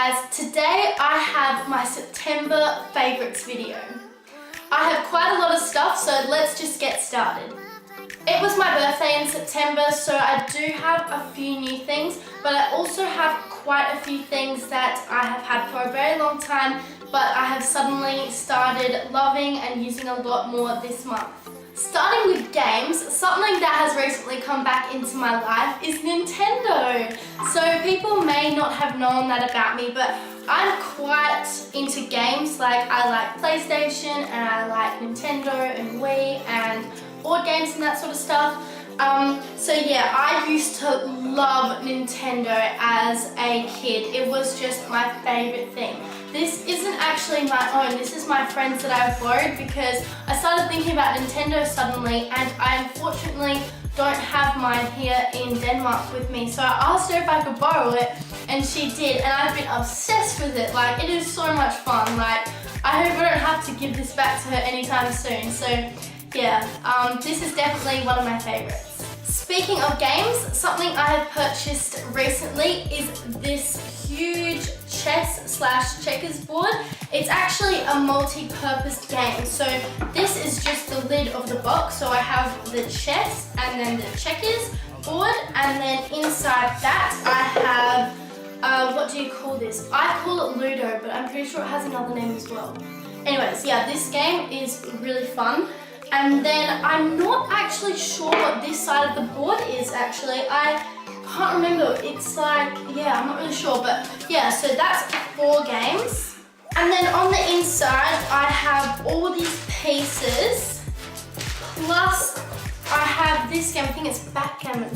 guys, today I have my September favourites video. I have quite a lot of stuff, so let's just get started. It was my birthday in September, so I do have a few new things, but I also have quite a few things that I have had for a very long time, but I have suddenly started loving and using a lot more this month. Starting with games, something that has recently come back into my life is Nintendo. So people may not have known that about me, but I'm quite into games. Like I like PlayStation and I like Nintendo and Wii and board games and that sort of stuff. So yeah, I used to love Nintendo as a kid. It was just my favourite thing. This isn't actually my own, this is my friend's that I've borrowed because I started thinking about Nintendo suddenly and I unfortunately don't have mine here in Denmark with me. So I asked her if I could borrow it and she did, and I've been obsessed with it. Like, it is so much fun. Like, I hope I don't have to give this back to her anytime soon. So yeah, this is definitely one of my favourites. Speaking of games, something I have purchased recently is this huge chess/checkers board. It's actually a multi-purpose game. So this is just the lid of the box. So I have the chess and then the checkers board, and then inside that I have, what do you call this? I call it Ludo, but I'm pretty sure it has another name as well. Anyways, yeah, this game is really fun. And then I'm not actually sure what this side of the board is actually. I can't remember. It's like, yeah, I'm not really sure, but yeah, so that's 4 games. And then on the inside, I have all these pieces, plus I have this game, I think it's backgammon.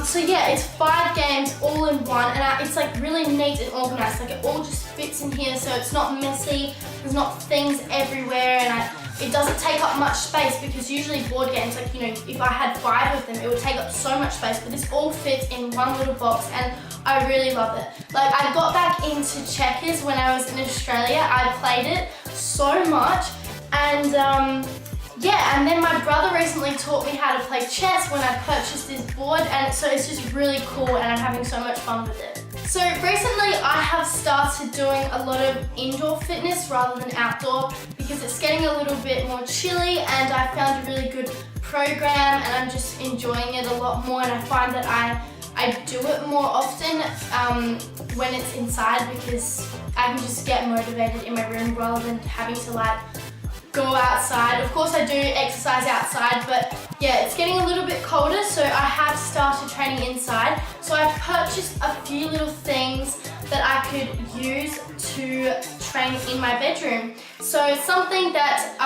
So yeah, it's 5 games all in one, and it's like really neat and organized. Like it all just fits in here, so it's not messy, there's not things everywhere, and it doesn't take up much space, because usually board games, like, you know, if I had 5 of them, it would take up so much space, but this all fits in one little box and I really love it. Like, I got back into checkers when I was in Australia. I played it so much, and yeah, and then my brother recently taught me how to play chess when I purchased this board, and so it's just really cool and I'm having so much fun with it. So recently I have started doing a lot of indoor fitness rather than outdoor because it's getting a little bit more chilly, and I found a really good program and I'm just enjoying it a lot more, and I find that I do it more often when it's inside because I can just get motivated in my room rather than having to like go outside. Of course I do exercise outside, but yeah, it's getting a little bit colder, so I have started training inside. So I've purchased a few little things that I could use to train in my bedroom. So something that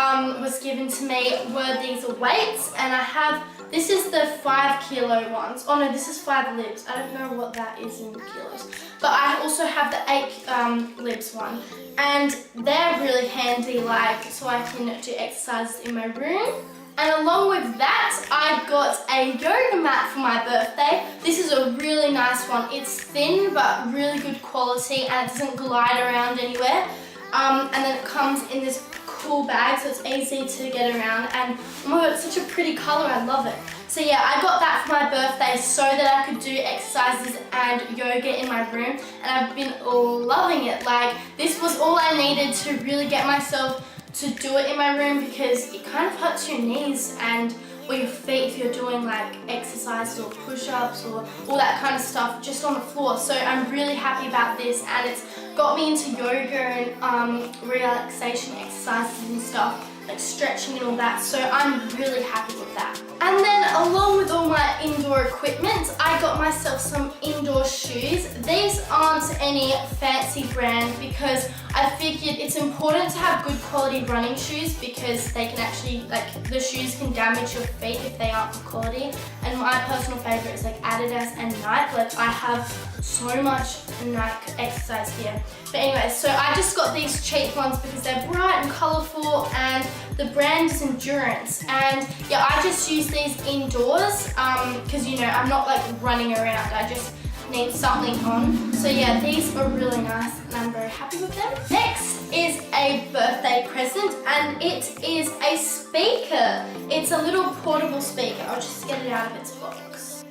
was given to me were these weights, and I have, this is the 5 kilo ones. Oh no, this is 5 libs. I don't know what that is in kilos. But I also have the 8 libs one. And they're really handy, like, so I can do exercises in my room. And along with that, I got a yoga mat for my birthday. This is a really nice one. It's thin, but really good quality, and it doesn't glide around anywhere. And then it comes in this cool bag, so it's easy to get around, and oh my god, it's such a pretty color, I love it. So yeah, I got that for my birthday so that I could do exercises and yoga in my room, and I've been loving it. Like, this was all I needed to really get myself to do it in my room, because it kind of hurts your knees and or your feet if you're doing like exercises or push-ups or all that kind of stuff just on the floor. So I'm really happy about this, and it's got me into yoga and relaxation exercises and stuff, like stretching and all that, so I'm really happy with that. And then along with all my indoor equipment, I got myself some indoor shoes. These aren't any fancy brand because I figured it's important to have good quality running shoes, because they can actually, like, the shoes can damage your feet if they aren't good quality. And my personal favorite is like Adidas and Nike. Like, I have so much Nike exercise gear. But anyway, so I just got these cheap ones because they're bright and colourful, and the brand is Endurance. And yeah, I just use these indoors because, you know, I'm not like running around. I just need something on. So yeah, these are really nice and I'm very happy with them. Next is a birthday present, and it is a speaker. It's a little portable speaker. I'll just get it out of its box.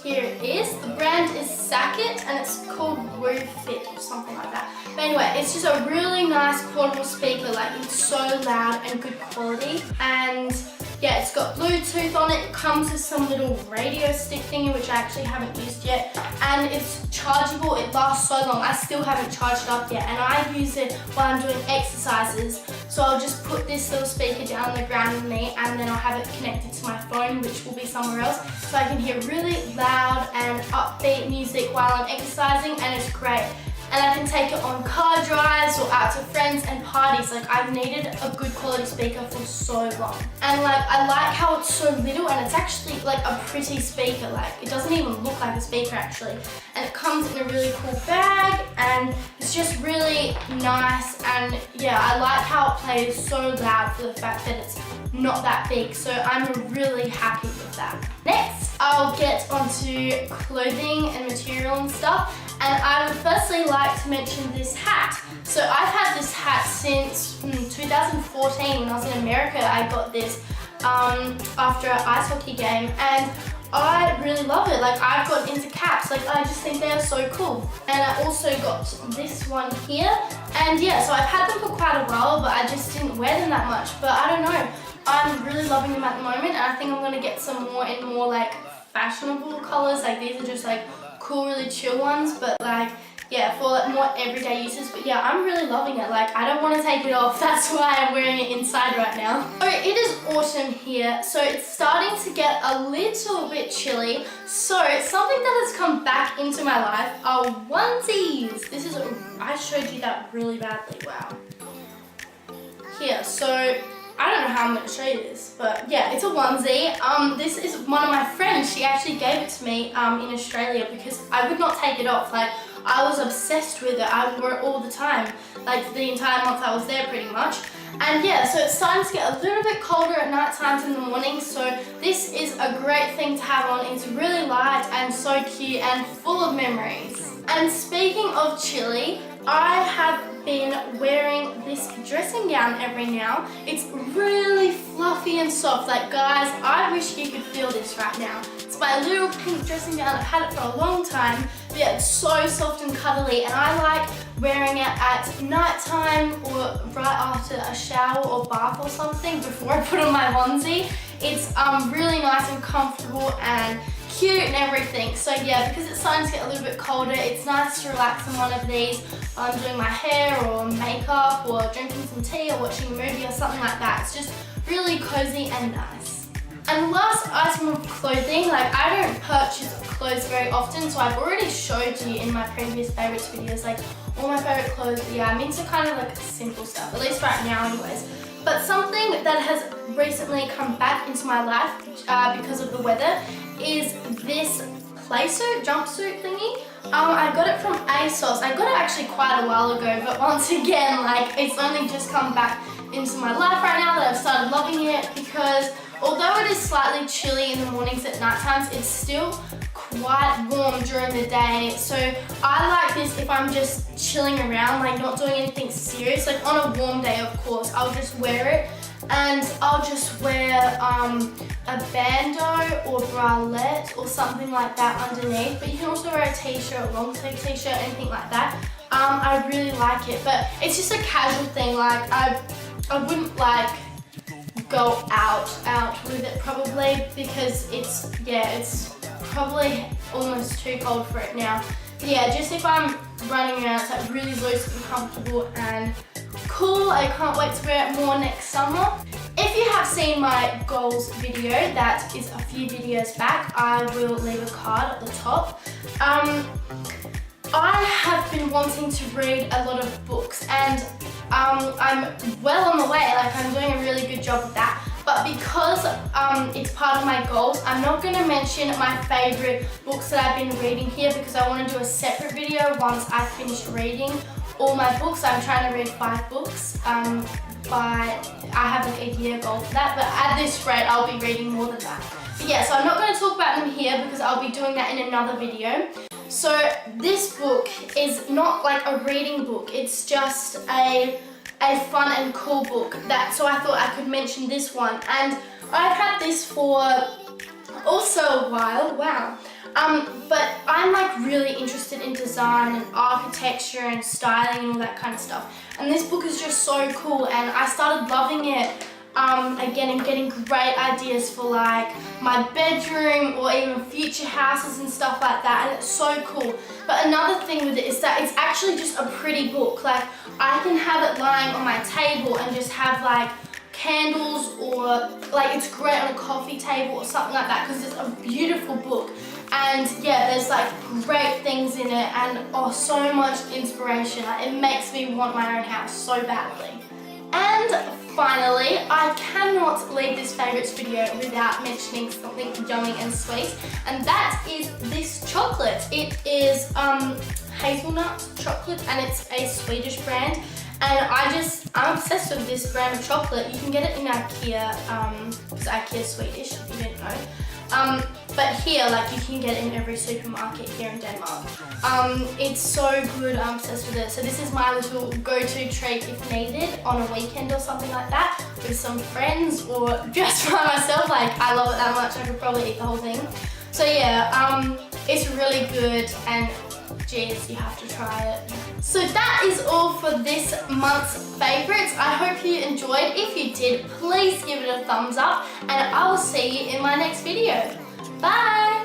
here it is. The brand is Sackett and it's called Woo Fit or something like that. But anyway, it's just a really nice portable speaker, like it's so loud and good quality. And yeah, it's got Bluetooth on it. It comes with some little radio stick thingy, which I actually haven't used yet. And it's chargeable. It lasts so long. I still haven't charged it up yet. And I use it while I'm doing exercises. So I'll just put this little speaker down on the ground with me, and then I'll have it connected to my phone, which will be somewhere else. So I can hear really loud and upbeat music while I'm exercising, and it's great. And I can take it on car drives or out to friends and parties. Like, I've needed a good quality speaker for so long. And like, I like how it's so little, and it's actually like a pretty speaker. Like, it doesn't even look like a speaker actually. And it comes in a really cool bag, and it's just really nice. And yeah, I like how it plays so loud for the fact that it's not that big. So I'm really happy with that. Next, I'll get onto clothing and material and stuff. And I would firstly like to mention this hat. So I've had this hat since 2014 when I was in America. I got this after an ice hockey game, and I really love it. Like, I've got into caps. Like, I just think they're so cool. And I also got this one here. And yeah, so I've had them for quite a while, but I just didn't wear them that much. But I don't know. I'm really loving them at the moment, and I think I'm gonna get some more in more like fashionable colors. Like, these are just like cool, really chill ones, but like, yeah, for like more everyday uses. But yeah, I'm really loving it. Like, I don't want to take it off. That's why I'm wearing it inside right now. So it is autumn here, so it's starting to get a little bit chilly. So something that has come back into my life are onesies. This is I showed you that really badly. Wow. Here, so I don't know how I'm going to show you this, but yeah, it's a onesie. This is one of my friends. She actually gave it to me in Australia because I would not take it off. Like, I was obsessed with it. I wore it all the time, like the entire month I was there pretty much. And yeah, so it's starting to get a little bit colder at night times in the morning, so this is a great thing to have on. It's really light and so cute and full of memories. And speaking of chilly, I have been wearing this dressing gown every now. It's really fluffy and soft. Like, guys, I wish you could feel this right now. It's my little pink dressing gown. I've had it for a long time. But yeah, it's so soft and cuddly, and I like wearing it at night time or right after a shower or bath or something before I put on my onesie. It's really nice and comfortable and cute and everything. So yeah, because it's starting to get a little bit colder, it's nice to relax in one of these while I'm doing my hair or makeup or drinking some tea or watching a movie or something like that. It's just really cozy and nice. And last item of clothing, like, I don't purchase clothes very often, so I've already showed you in my previous favorites videos, like, all my favorite clothes. But yeah, I'm into kind of like simple stuff, at least right now anyways. But something that has recently come back into my life because of the weather is this playsuit, jumpsuit thingy. I got it from ASOS. I got it actually quite a while ago, but once again, like, it's only just come back into my life right now that I've started loving it, because although it is slightly chilly in the mornings at night times, it's still quite warm during the day. So I like this if I'm just chilling around, like not doing anything serious. Like on a warm day, of course, I'll just wear it, and I'll just wear a bandeau or bralette or something like that underneath. But you can also wear a t-shirt, a long sleeve t-shirt, anything like that. I really like it, but it's just a casual thing. Like, I wouldn't like go out with it probably, because it's probably almost too cold for it now. But yeah, just if I'm running around, it's like really loose and comfortable and cool. I can't wait to wear it more next summer. If you have seen my goals video, that is a few videos back, I will leave a card at the top. I have been wanting to read a lot of books, and I'm well on the way. Like, I'm doing a really good job of that. But because it's part of my goals, I'm not going to mention my favourite books that I've been reading here, because I want to do a separate video once I've finished reading all my books. I'm trying to read 5 books. I have like a year goal for that, but at this rate I'll be reading more than that. But yeah, so I'm not going to talk about them here because I'll be doing that in another video. So this book is not like a reading book, it's just a fun and cool book. So I thought I could mention this one, and I've had this for also a while. Wow. But I'm like really interested in design and architecture and styling and all that kind of stuff. And this book is just so cool, and I started loving it again and getting great ideas for like my bedroom or even future houses and stuff like that, and it's so cool. But another thing with it is that it's actually just a pretty book. Like I can have it lying on my table and just have like candles, or like it's great on a coffee table or something like that, because it's a beautiful book. And yeah, there's like great things in it, and oh, so much inspiration. Like, it makes me want my own house so badly. And finally, I cannot leave this favourites video without mentioning something yummy and sweet, and that is this chocolate. It is hazelnut chocolate, and it's a Swedish brand. And I'm obsessed with this brand of chocolate. You can get it in IKEA, because IKEA is Swedish, if you didn't know. But here, like, you can get it in every supermarket here in Denmark. It's so good, I'm obsessed with it. So this is my little go-to treat if needed on a weekend or something like that, with some friends or just by myself. Like, I love it that much, I could probably eat the whole thing. So yeah, it's really good, and geez, you have to try it. So that is all for this month's favourites. I hope you enjoyed. If you did, please give it a thumbs up, and I will see you in my next video. Bye!